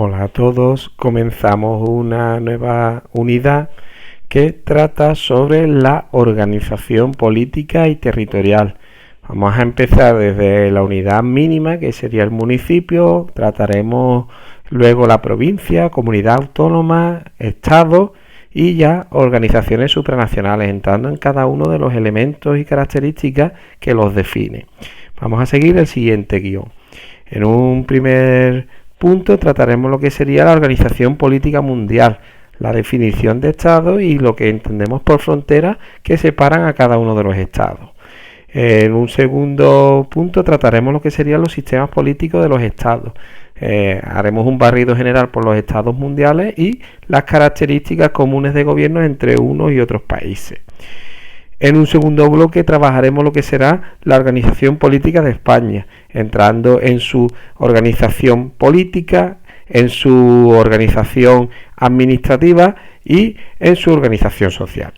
Hola a todos, comenzamos una nueva unidad que trata sobre la organización política y territorial. Vamos a empezar desde la unidad mínima, que sería el municipio, trataremos luego la provincia, comunidad autónoma, estado y ya organizaciones supranacionales, entrando en cada uno de los elementos y características que los define. Vamos a seguir el siguiente guión. En un primer punto trataremos lo que sería la organización política mundial, la definición de estados y lo que entendemos por fronteras que separan a cada uno de los estados. En un segundo punto trataremos lo que serían los sistemas políticos de los estados. Haremos un barrido general por los estados mundiales y las características comunes de gobierno entre unos y otros países. En un segundo bloque trabajaremos lo que será la organización política de España, entrando en su organización política, en su organización administrativa y en su organización social.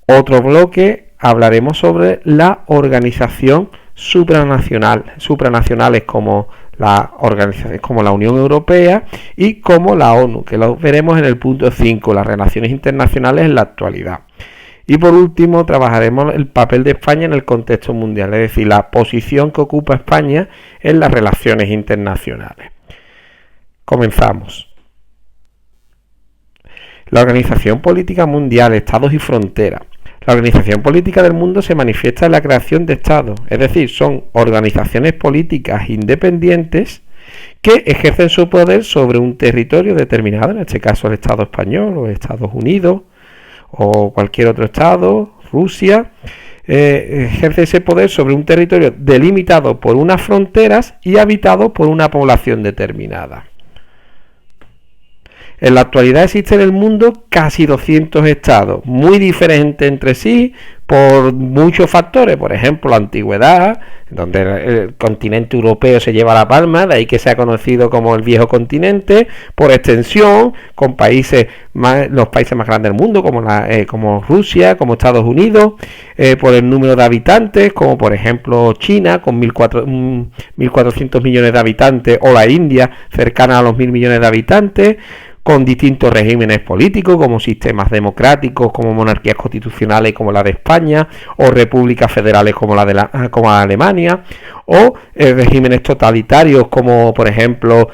Otro bloque hablaremos sobre la organización supranacionales como la Unión Europea y como la ONU, que lo veremos en el punto 5, las relaciones internacionales en la actualidad. Y por último trabajaremos el papel de España en el contexto mundial, es decir, la posición que ocupa España en las relaciones internacionales. Comenzamos. La organización política mundial, estados y fronteras. La organización política del mundo se manifiesta en la creación de estados, es decir, son organizaciones políticas independientes que ejercen su poder sobre un territorio determinado, en este caso el Estado español o Estados Unidos, o cualquier otro estado, Rusia, ejerce ese poder sobre un territorio delimitado por unas fronteras y habitado por una población determinada. En la actualidad existen en el mundo casi 200 estados, muy diferentes entre sí por muchos factores, por ejemplo la antigüedad, donde el continente europeo se lleva la palma, de ahí que se ha conocido como el viejo continente, por extensión, con los países más grandes del mundo, como Rusia, como Estados Unidos, por el número de habitantes, como por ejemplo China, con 1.400 millones de habitantes, o la India, cercana a los 1.000 millones de habitantes, con distintos regímenes políticos, como sistemas democráticos, como monarquías constitucionales como la de España, o repúblicas federales como la de Alemania, o regímenes totalitarios como por ejemplo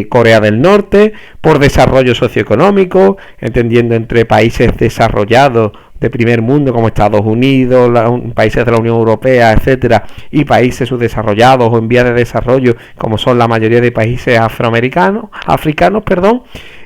Corea del Norte, por desarrollo socioeconómico, entendiendo entre países desarrollados de primer mundo como Estados Unidos, países de la Unión Europea, etcétera, y países subdesarrollados o en vías de desarrollo como son la mayoría de países africanos,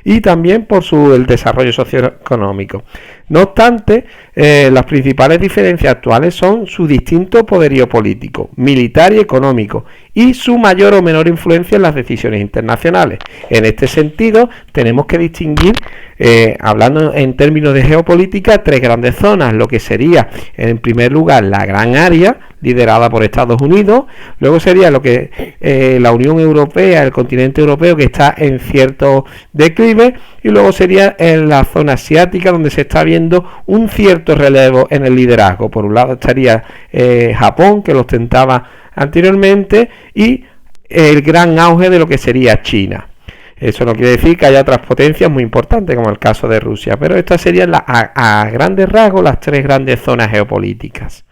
y también por el desarrollo socioeconómico. No obstante, las principales diferencias actuales son su distinto poderío político, militar y económico, y su mayor o menor influencia en las decisiones internacionales. En este sentido, tenemos que distinguir, hablando en términos de geopolítica, tres grandes zonas, lo que sería, en primer lugar, la Gran Área, liderada por Estados Unidos, luego sería lo que la Unión Europea, el continente europeo, que está en cierto declive, y luego sería en la zona asiática, donde se está viendo un cierto relevo en el liderazgo. Por un lado estaría Japón, que lo ostentaba anteriormente, y el gran auge de lo que sería China. Eso no quiere decir que haya otras potencias muy importantes, como el caso de Rusia, pero estas serían a grandes rasgos las tres grandes zonas geopolíticas.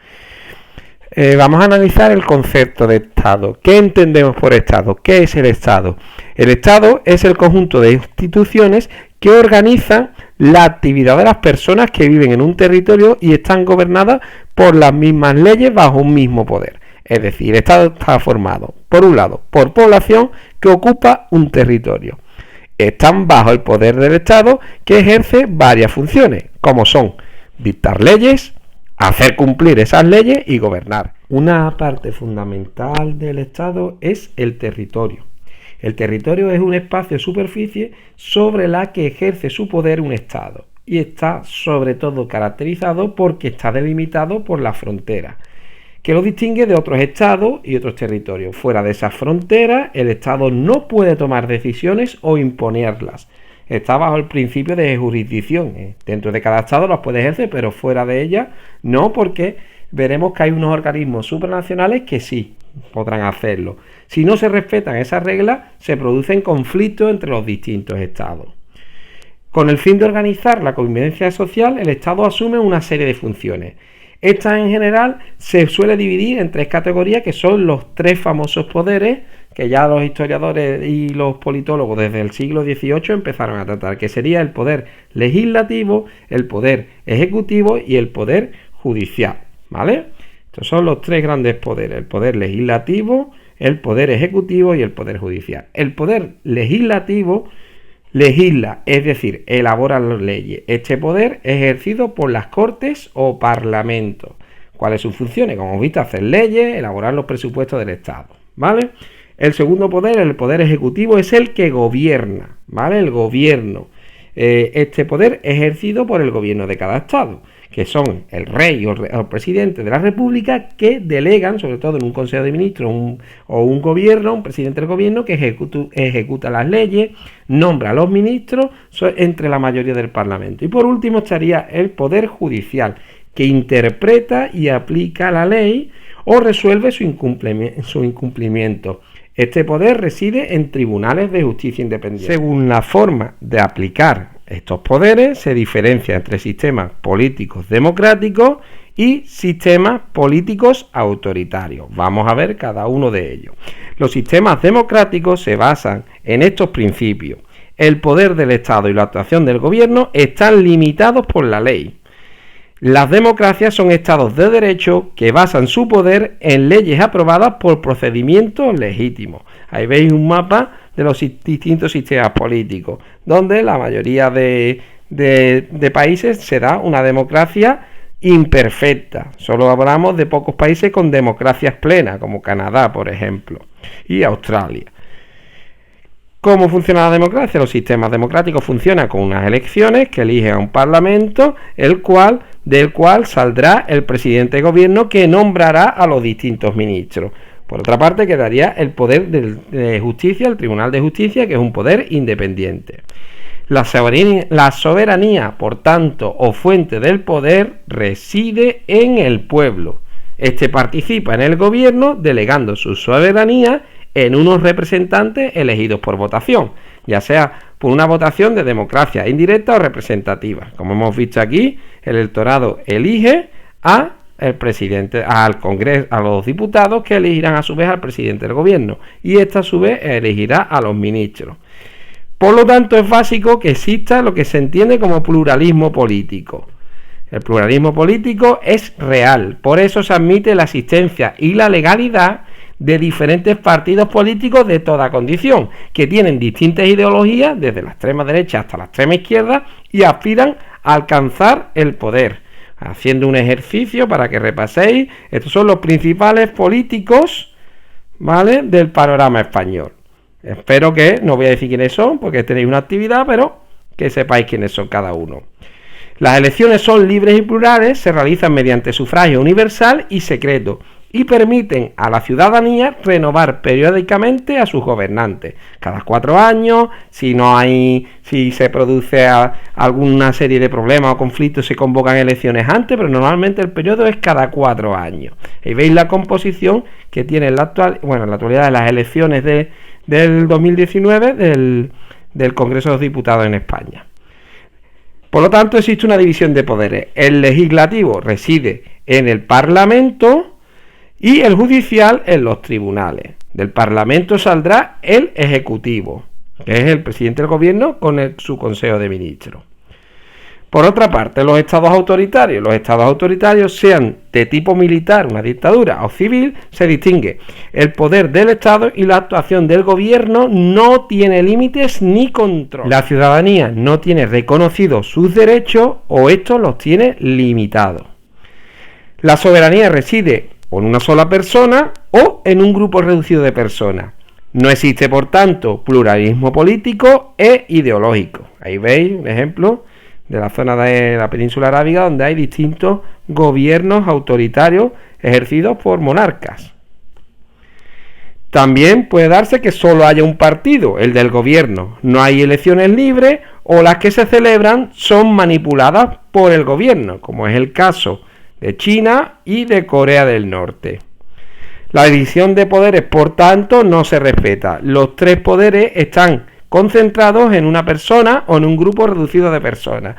Vamos a analizar el concepto de Estado. ¿Qué entendemos por Estado? ¿Qué es el Estado? El Estado es el conjunto de instituciones que organizan la actividad de las personas que viven en un territorio y están gobernadas por las mismas leyes bajo un mismo poder. Es decir, el Estado está formado, por un lado, por población que ocupa un territorio. Están bajo el poder del Estado, que ejerce varias funciones, como son dictar leyes, hacer cumplir esas leyes y gobernar. Una parte fundamental del Estado es el territorio. El territorio es un espacio de superficie sobre la que ejerce su poder un Estado y está sobre todo caracterizado porque está delimitado por la frontera, que lo distingue de otros estados y otros territorios. Fuera de esas fronteras, el Estado no puede tomar decisiones o imponerlas. Está bajo el principio de jurisdicción. Dentro de cada estado las puede ejercer, pero fuera de ella no, porque veremos que hay unos organismos supranacionales que sí podrán hacerlo. Si no se respetan esas reglas, se producen conflictos entre los distintos estados. Con el fin de organizar la convivencia social, el Estado asume una serie de funciones. Estas en general se suele dividir en tres categorías, que son los tres famosos poderes que ya los historiadores y los politólogos desde el siglo XVIII empezaron a tratar, que sería el poder legislativo, el poder ejecutivo y el poder judicial, ¿vale? Estos son los tres grandes poderes: el poder legislativo, el poder ejecutivo y el poder judicial. El poder legislativo legisla, es decir, elabora las leyes. Este poder es ejercido por las Cortes o Parlamentos. ¿Cuáles son sus funciones? Como hemos visto, hacer leyes, elaborar los presupuestos del Estado, ¿vale? El segundo poder, el poder ejecutivo, es el que gobierna, ¿vale? El gobierno. Este poder es ejercido por el gobierno de cada estado, que son el rey o el presidente de la república, que delegan, sobre todo en un consejo de ministros o un gobierno, un presidente del gobierno que ejecuta las leyes, nombra a los ministros entre la mayoría del parlamento. Y por último estaría el poder judicial, que interpreta y aplica la ley o resuelve su incumplimiento. Este poder reside en tribunales de justicia independientes. Según la forma de aplicar estos poderes, se diferencia entre sistemas políticos democráticos y sistemas políticos autoritarios. Vamos a ver cada uno de ellos. Los sistemas democráticos se basan en estos principios. El poder del Estado y la actuación del gobierno están limitados por la ley. Las democracias son estados de derecho que basan su poder en leyes aprobadas por procedimientos legítimos. Ahí veis un mapa de los distintos sistemas políticos, donde la mayoría de países será una democracia imperfecta. Solo hablamos de pocos países con democracias plenas, como Canadá, por ejemplo, y Australia. ¿Cómo funciona la democracia? Los sistemas democráticos funcionan con unas elecciones que eligen a un parlamento, del cual saldrá el presidente de gobierno, que nombrará a los distintos ministros. Por otra parte, quedaría el poder de justicia, el Tribunal de Justicia, que es un poder independiente. La soberanía, por tanto, o fuente del poder, reside en el pueblo. Este participa en el gobierno, delegando su soberanía en unos representantes elegidos por votación, ya sea por una votación de democracia indirecta o representativa. Como hemos visto aquí, el electorado elige al presidente, al Congreso, a los diputados, que elegirán a su vez al presidente del gobierno, y esta a su vez elegirá a los ministros. Por lo tanto, es básico que exista lo que se entiende como pluralismo político. El pluralismo político es real, por eso se admite la existencia y la legalidad de diferentes partidos políticos de toda condición, que tienen distintas ideologías, desde la extrema derecha hasta la extrema izquierda, y aspiran a alcanzar el poder. Haciendo un ejercicio para que repaséis, estos son los principales políticos, ¿vale?, del panorama español. Espero que, no voy a decir quiénes son, porque tenéis una actividad, pero que sepáis quiénes son cada uno. Las elecciones son libres y plurales, se realizan mediante sufragio universal y secreto, y permiten a la ciudadanía renovar periódicamente a sus gobernantes. Cada 4 años, si se produce alguna serie de problemas o conflictos, se convocan elecciones antes, pero normalmente el periodo es cada 4 años. Y veis la composición que tiene en la actualidad de las elecciones del 2019 del Congreso de los Diputados en España. Por lo tanto, existe una división de poderes. El legislativo reside en el Parlamento y el judicial en los tribunales. Del Parlamento saldrá el Ejecutivo, que es el presidente del gobierno con su Consejo de Ministros. Por otra parte, los estados autoritarios, sean de tipo militar, una dictadura, o civil, se distingue. El poder del Estado y la actuación del gobierno no tiene límites ni control. La ciudadanía no tiene reconocidos sus derechos o estos los tiene limitados. La soberanía reside o en una sola persona o en un grupo reducido de personas. No existe, por tanto, pluralismo político e ideológico. Ahí veis un ejemplo de la zona de la península arábiga, donde hay distintos gobiernos autoritarios ejercidos por monarcas. También puede darse que solo haya un partido, el del gobierno. No hay elecciones libres, o las que se celebran son manipuladas por el gobierno, como es el caso de China y de Corea del Norte. La división de poderes, por tanto, no se respeta. Los tres poderes están concentrados en una persona o en un grupo reducido de personas.